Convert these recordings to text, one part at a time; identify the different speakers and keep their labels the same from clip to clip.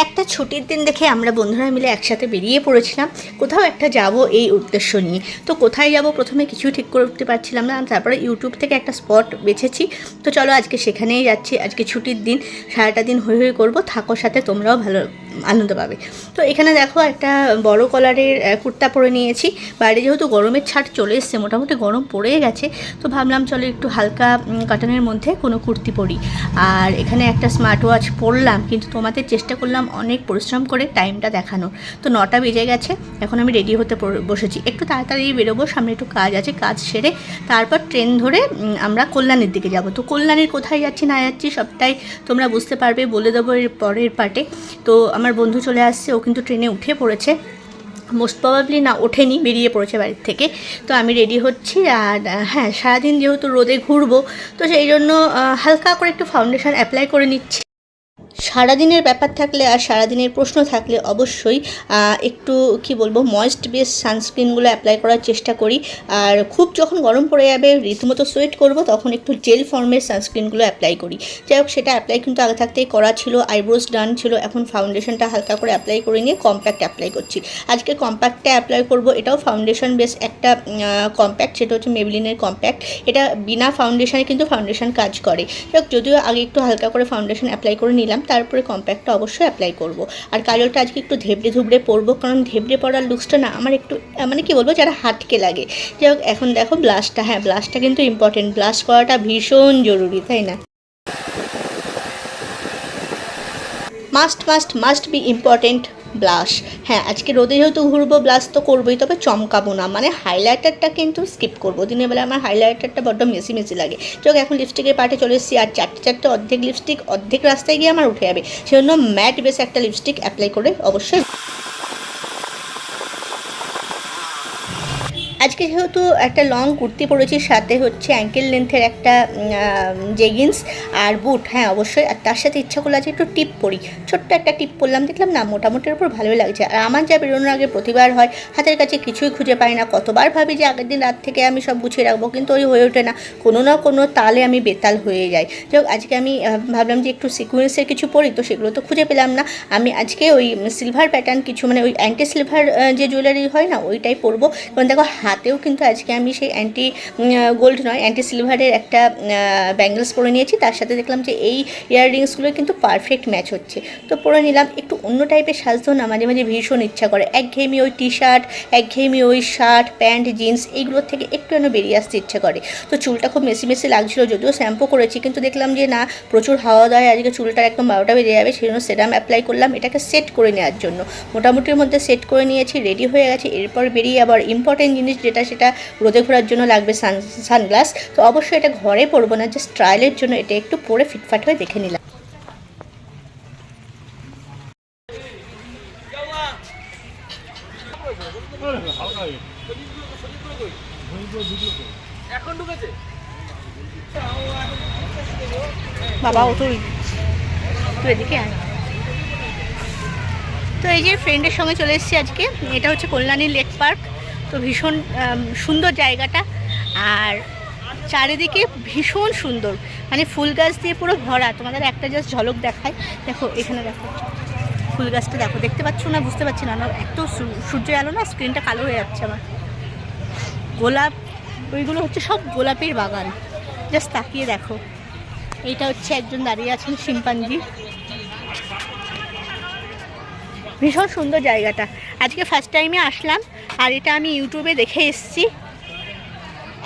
Speaker 1: একটা ছুটির দিন দেখে আমরা বন্ধুরা মিলে একসাথে বেরিয়ে পড়েছিলাম কোথাও একটা যাব এই উদ্দেশ্য নিয়ে। তো কোথায় যাব প্রথমে কিছুই ঠিক করতে পারছিলাম না, তারপরে ইউটিউব থেকে একটা স্পট বেছেছি। তো চলো আজকে সেখানেই যাচ্ছি। আজকে ছুটির দিন, সারাটা দিন হই হই করবো, থাকো সাথে, তোমরাও ভালো আনন্দ পাবে। তো এখানে দেখো একটা বড় কলারের কুর্তা পরে নিয়েছি। বাইরে যেহেতু গরমের ছাড় চলে এসছে, মোটামুটি গরম পড়ে গেছে, তো ভাবলাম চলো একটু হালকা কাটানের মধ্যে কোনো কুর্তি পরি। আর এখানে একটা স্মার্ট ওয়াচ পরলাম, কিন্তু তোমাদের চেষ্টা করলাম অনেক পরিশ্রম করে টাইমটা দেখানোর। তো 9টা বেজে গেছে, এখন আমি রেডি হতে বসেছি। একটু তাড়াতাড়ি বেরোবো, সামনে একটু কাজ আছে, কাজ সেরে তারপর ট্রেন ধরে আমরা কল্যাণীর দিকে যাব। তো কল্যাণীর কোথায় যাচ্ছি না যাচ্ছি সবটাই তোমরা বুঝতে পারবে, বলে দেবো এর পরের পার্টে। তো আমার বন্ধু চলে আসছে, ও কিন্তু ট্রেনে উঠে পড়েছে, মোস্ট প্রবাবলি না ওঠেনি, বেরিয়ে পড়েছে বাড়ির থেকে। তো আমি রেডি হচ্ছি। আর হ্যাঁ, সারাদিন যেহেতু রোদে ঘুরবো, তো সেই জন্য হালকা করে একটু ফাউন্ডেশন অ্যাপ্লাই করে নিচ্ছি। সারাদিনের ব্যাপার থাকলে আর সারাদিনের প্রশ্ন থাকলে অবশ্যই একটু কি বলবো, ময়েস্ট বেস সানস্ক্রিনগুলো অ্যাপ্লাই করার চেষ্টা করি। আর খুব যখন গরম পড়ে যাবে, রীতিমতো সোয়েট করব, তখন একটু জেল ফর্মের সানস্ক্রিনগুলো অ্যাপ্লাই করি। যাই হোক, সেটা অ্যাপ্লাই কিন্তু আগে থাকতেই করা ছিল, আইব্রোজ ডান ছিল। এখন ফাউন্ডেশনটা হালকা করে অ্যাপ্লাই করে নিয়ে কম্প্যাক্ট অ্যাপ্লাই করছি। আজকে কম্প্যাক্টটা অ্যাপ্লাই করব, এটাও ফাউন্ডেশন বেস একটা কম্প্যাক্ট, সেটা হচ্ছে মেবলিনের কম্প্যাক্ট। এটা বিনা ফাউন্ডেশনে কিন্তু ফাউন্ডেশন কাজ করে। যাই হোক, যদিও আগে একটু হালকা করে ফাউন্ডেশন অ্যাপ্লাই করে নিলাম, তারপরে কম্প্যাক্টটা অবশ্যই অ্যাপ্লাই করব। আর কাজলটা আজকে একটু ধেবড়ে ধুবড়ে পরবো, কারণ ধেবড়ে পরার লুকসটা না আমার একটু মানে কি বলবো, যারা হাটকে লাগে। যাই হোক, এখন দেখো ব্লাশটা, হ্যাঁ ব্লাশটা কিন্তু ইম্পর্টেন্ট, ব্লাশ করাটা ভীষণ জরুরি, তাই না? Must be important blush. হ্যাঁ, আজকে রোদে যেহেতু ঘুরবো, ব্লাশ তো করবোই, তবে চমকাবো না, মানে হাইলাইটারটা কিন্তু স্কিপ করবো। দিনের বেলা আমার হাইলাইটারটা বড্ড মেসি লাগে। চোখ এখন লিপস্টিকের পার্টে চলে এসেছি, আর চারটে অর্ধেক লিপস্টিক অর্ধেক রাস্তায় গিয়ে আমার উঠে যাবে, সেজন্য ম্যাট বেস একটা লিপস্টিক অ্যাপ্লাই করে অবশ্যই। আজকে যেহেতু একটা লং কুর্তি পরেছি, সাথে হচ্ছে অ্যাঙ্কেল লেন্থের একটা জেগিন্স আর বুট, হ্যাঁ অবশ্যই। আর তার সাথে ইচ্ছা করলে আজকে একটু টিপ পরি, ছোট্ট একটা টিপ পরলাম, দেখলাম না মোটামুটির উপর ভালোই লাগছে। আর আমার যা বেরোনোর আগে প্রতিবার হয়, হাতের কাছে কিছুই খুঁজে পাই না, কতবার ভাবি যে আগের দিন রাত থেকে আমি সব গুছিয়ে রাখবো, কিন্তু ওই হয়ে ওঠে না, কোনো না কোনো তালে আমি বেতাল হয়ে যাই। যাই হোক, আজকে আমি ভাবলাম যে একটু সিকুয়েন্সের কিছু পরি, তো সেগুলো তো খুঁজে পেলাম না। আমি আজকে ওই সিলভার প্যাটার্ন কিছু, মানে ওই অ্যান্টি সিলভার যে জুয়েলারি হয় না, ওইটাই পরবো। কারণ দেখো, হাতেও কিন্তু আজকে আমি সেই অ্যান্টি গোল্ড নয়, অ্যান্টি সিলভারের একটা ব্যাঙ্গলস পরে নিয়েছি। তার সাথে দেখলাম যে এই ইয়াররিংসগুলো কিন্তু পারফেক্ট ম্যাচ হচ্ছে, তো পরে নিলাম। একটু অন্য টাইপের সাজতেও না মাঝে মাঝে ভীষণ ইচ্ছা করে। একঘেয়েমি ওই টি শার্ট, একঘেয়েমি ওই শার্ট প্যান্ট জিন্স, এইগুলোর থেকে একটু যেন বেরিয়ে আসতে ইচ্ছা করে। তো চুলটা খুব মেসি লাগছিলো, যদিও শ্যাম্পু করেছি, কিন্তু দেখলাম যে না, প্রচুর হাওয়া দেয় আজকে, চুলটা একদম 12টা বেজে যাবে, সেই জন্য সেরাম অ্যাপ্লাই করলাম এটাকে সেট করে নেওয়ার জন্য। মোটামুটির মধ্যে সেট করে নিয়েছি, রেডি হয়ে গেছে। এরপর বেরিয়ে আবার ইম্পর্টেন্ট জিনিস যেটা, সেটা রোদে ঘোরার জন্য লাগবে সানগ্লাস। তো অবশ্যই এটা ঘরে পরবো না, জাস্ট ট্রায়ালের জন্য এটা একটু পরে ফিটফাট হয়ে দেখে নিলাম। বাবা ও তো এদিকে আয়। তো এই যে ফ্রেন্ডের সঙ্গে চলে এসেছি আজকে, এটা হচ্ছে কল্যাণী লেক পার্ক। তো ভীষণ সুন্দর জায়গাটা, আর চারিদিকে ভীষণ সুন্দর, মানে ফুল গাছ দিয়ে পুরো ভরা। তোমাদের একটা জাস্ট ঝলক দেখায়, দেখো এখানে দেখো ফুল গাছটা, দেখো দেখতে পাচ্ছ না, বুঝতে পারছি না, এত সূর্য আলো না, স্ক্রিনটা কালো হয়ে যাচ্ছে আমার। গোলাপ, ওইগুলো হচ্ছে সব গোলাপের বাগান, জাস্ট তাকিয়ে দেখো। এইটা হচ্ছে একজন দাঁড়িয়ে আছেন শিম্পাঞ্জি, ভীষণ সুন্দর জায়গাটা। আজকে ফার্স্ট টাইমে আসলাম, আর এটা আমি ইউটিউবে দেখে এসেছি।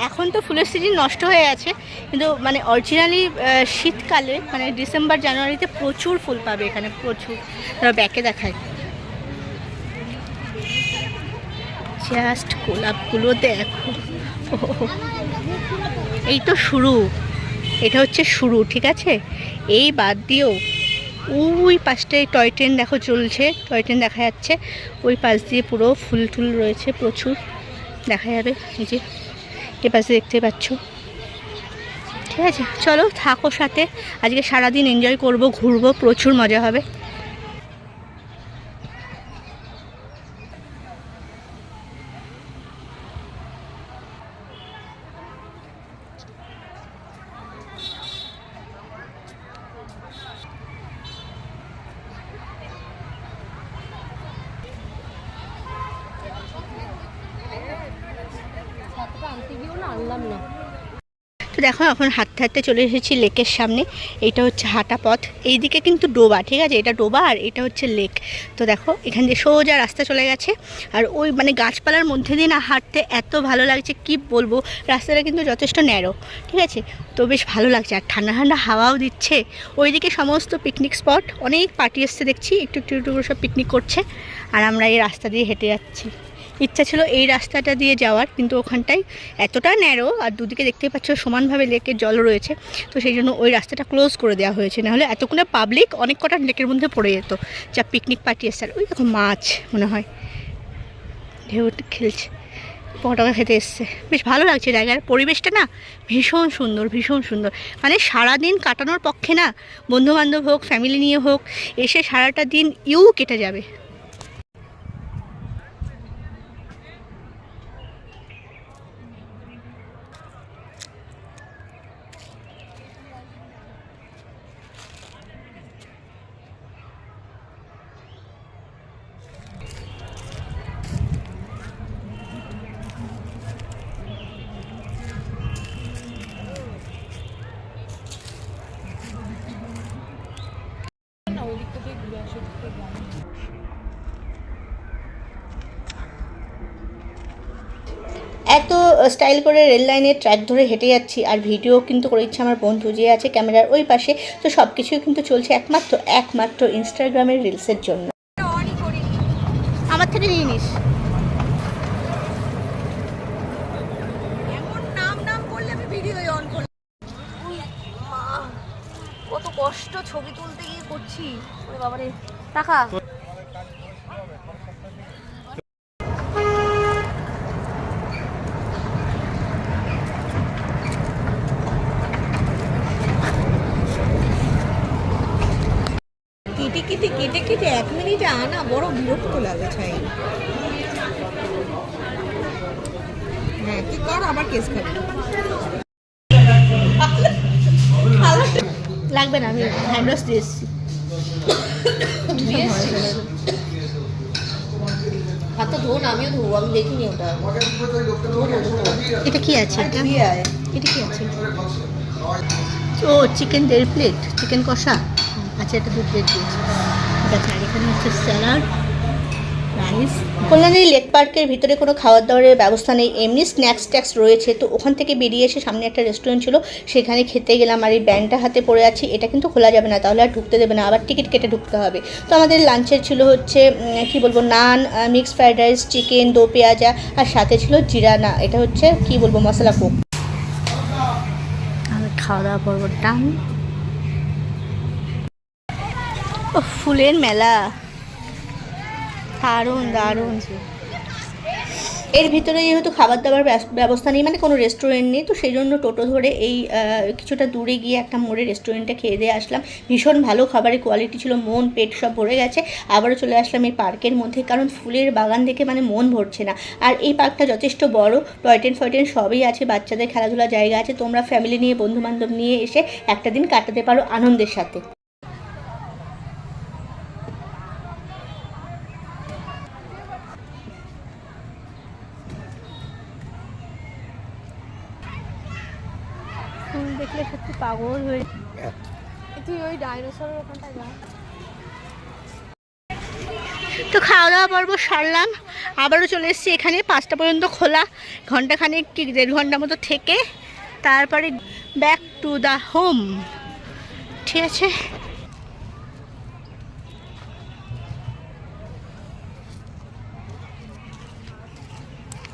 Speaker 1: এখন তো ফুলের সিজন নষ্ট হয়ে আছে, কিন্তু মানে অরিজিনালি শীতকালে, মানে ডিসেম্বর জানুয়ারিতে প্রচুর ফুল পাবে এখানে, প্রচুর। তারা ব্যাকে দেখায়, জাস্ট গোলাপগুলো দেখো। এই তো শুরু, এটা হচ্ছে শুরু, ঠিক আছে। এই বাদ দিয়েও ওই পাশটায় টয় ট্রেন দেখো চলছে, টয় ট্রেন দেখা যাচ্ছে, ওই পাশ দিয়ে পুরো ফুল টুল রয়েছে, প্রচুর দেখা যাবে। এই যে এ পাশে দেখতে পাচ্ছ, ঠিক আছে। চলো থাকো সাথে, আজকে সারাদিন এনজয় করব, ঘুরবো, প্রচুর মজা হবে।
Speaker 2: জানলাম না।
Speaker 1: তো দেখো এখন হাঁটতে হাঁটতে চলে এসেছি লেকের সামনে। এইটা হচ্ছে হাঁটা পথ, এইদিকে কিন্তু ডোবা, ঠিক আছে, এটা ডোবা আর এটা হচ্ছে লেক। তো দেখো এখান দিয়ে সোজা রাস্তা চলে গেছে, আর ওই মানে গাছপালার মধ্যে দিয়ে না হাঁটতে এত ভালো লাগছে কি বলবো। রাস্তাটা কিন্তু যথেষ্ট ন্যারো, ঠিক আছে, তো বেশ ভালো লাগছে আর ঠান্ডা ঠান্ডা হাওয়াও দিচ্ছে। ওইদিকে সমস্ত পিকনিক স্পট, অনেক পার্টি এসছে দেখছি, একটু একটু একটু করে সব পিকনিক করছে, আর আমরা এই রাস্তা দিয়ে হেঁটে যাচ্ছি। ইচ্ছা ছিল এই রাস্তাটা দিয়ে যাওয়ার, কিন্তু ওখানটায় এতটা ন্যারো আর দুদিকে দেখতেই পাচ্ছ সমানভাবে লেকের জল রয়েছে, তো সেই জন্য ওই রাস্তাটা ক্লোজ করে দেওয়া হয়েছে। নাহলে এতক্ষণে পাবলিক অনেক কটা লেকের মধ্যে পড়ে যেত যা পিকনিক পার্টি এসছে। আর ওই দেখো মাছ মনে হয় ঢেউ খেলছে, পটাকা খেতে এসছে। বেশ ভালো লাগছে জায়গার পরিবেশটা না, ভীষণ সুন্দর ভীষণ সুন্দর। মানে সারাদিন কাটানোর পক্ষে না, বন্ধুবান্ধব হোক ফ্যামিলি নিয়ে হোক, এসে সারাটা দিন কেটে যাবে। এত স্টাইল করে রেল লাইনের ট্র্যাক ধরে হেঁটে যাচ্ছি, আর ভিডিও কিন্তু করে দিচ্ছে আমার বন্ধু যে আছে ক্যামেরার ওই পাশে। তো সব কিছুই কিন্তু চলছে একমাত্র ইনস্টাগ্রামের রিলসের জন্য। আমার থেকে নিয়ে নিস।
Speaker 2: কত কষ্ট ছবি তুলতে গিয়ে করছি, ওরে বাবারে টাকা। কেটে কেটে 1 মিনিটে আনা বড় বিরক্ত লাগে ছাই। হ্যাঁ তুই কর, আবার কেস খাবি।
Speaker 1: লাগবে না, আমি হ্যান্ড ওয়াশ দিয়ে এসেছি।
Speaker 2: হাতটা ধো না, আমিও ধোবো, আমি দেখিনি ওটা।
Speaker 1: এটা কি আছে? এটা কি আছে? ও চিকেন 1.5 প্লেট, চিকেন কষা। আচ্ছা, এটা 2 প্লেট দিয়েছে, ঠিক আছে। আর এখানে হচ্ছে স্যালাড, রাইস। কল্যাণী লেক পার্কের ভিতরে কোনো খাবার দাবারের ব্যবস্থা নেই, এমনি স্ন্যাক্স ট্যাক্স রয়েছে। তো ওখান থেকে বেরিয়ে এসে সামনে একটা রেস্টুরেন্ট ছিল, সেখানে খেতে গেলাম। আর এই ব্যান্ডটা হাতে পড়ে আছি, এটা কিন্তু খোলা যাবে না, তাহলে আর ঢুকতে দেবে না, আবার টিকিট কেটে ঢুকতে হবে। তো আমাদের লাঞ্চের ছিল হচ্ছে কি বলবো, নান, মিক্সড ফ্রাইড রাইস, চিকেন, দো পেঁয়াজা, আর সাথে ছিল জিরা না, এটা হচ্ছে কি বলবো, মশলা কোক। আমি খাওয়া দাওয়া করবো, ডান। ও ফুলের মেলা, দারুণ দারুণ। এর ভিতরে যেহেতু খাবার দাবার ব্যবস্থা নেই, মানে কোনো রেস্টুরেন্ট নেই, তো সেই জন্য টোটো ধরে এই কিছুটা দূরে গিয়ে একটা মোড়ে রেস্টুরেন্টে খেয়ে দিয়ে আসলাম। ভীষণ ভালো খাবারের কোয়ালিটি ছিল, মন পেট সব ভরে গেছে। আবারও চলে আসলাম এই পার্কের মধ্যে, কারণ ফুলের বাগান দেখে মানে মন ভরছে না। আর এই পার্কটা যথেষ্ট বড়, টয় ট্রেন ফয়টেন সবই আছে, বাচ্চাদের খেলাধুলার জায়গা আছে। তোমরা ফ্যামিলি নিয়ে বন্ধুবান্ধব নিয়ে এসে একটা দিন কাটাতে পারো আনন্দের সাথে। দেখলে সত্যি পাগল হয়ে।
Speaker 2: তুই ওই ডাইনোসরের ওখানটা যা।
Speaker 1: তো খাওয়া দাওয়া পর্ব সারলাম, আবারও চলে এসেছি এখানে। 5টা পর্যন্ত খোলা, ঘন্টাখানেক কি 1.5 ঘন্টা মতো থেকে তারপরে ব্যাক টু দ্য হোম, ঠিক আছে।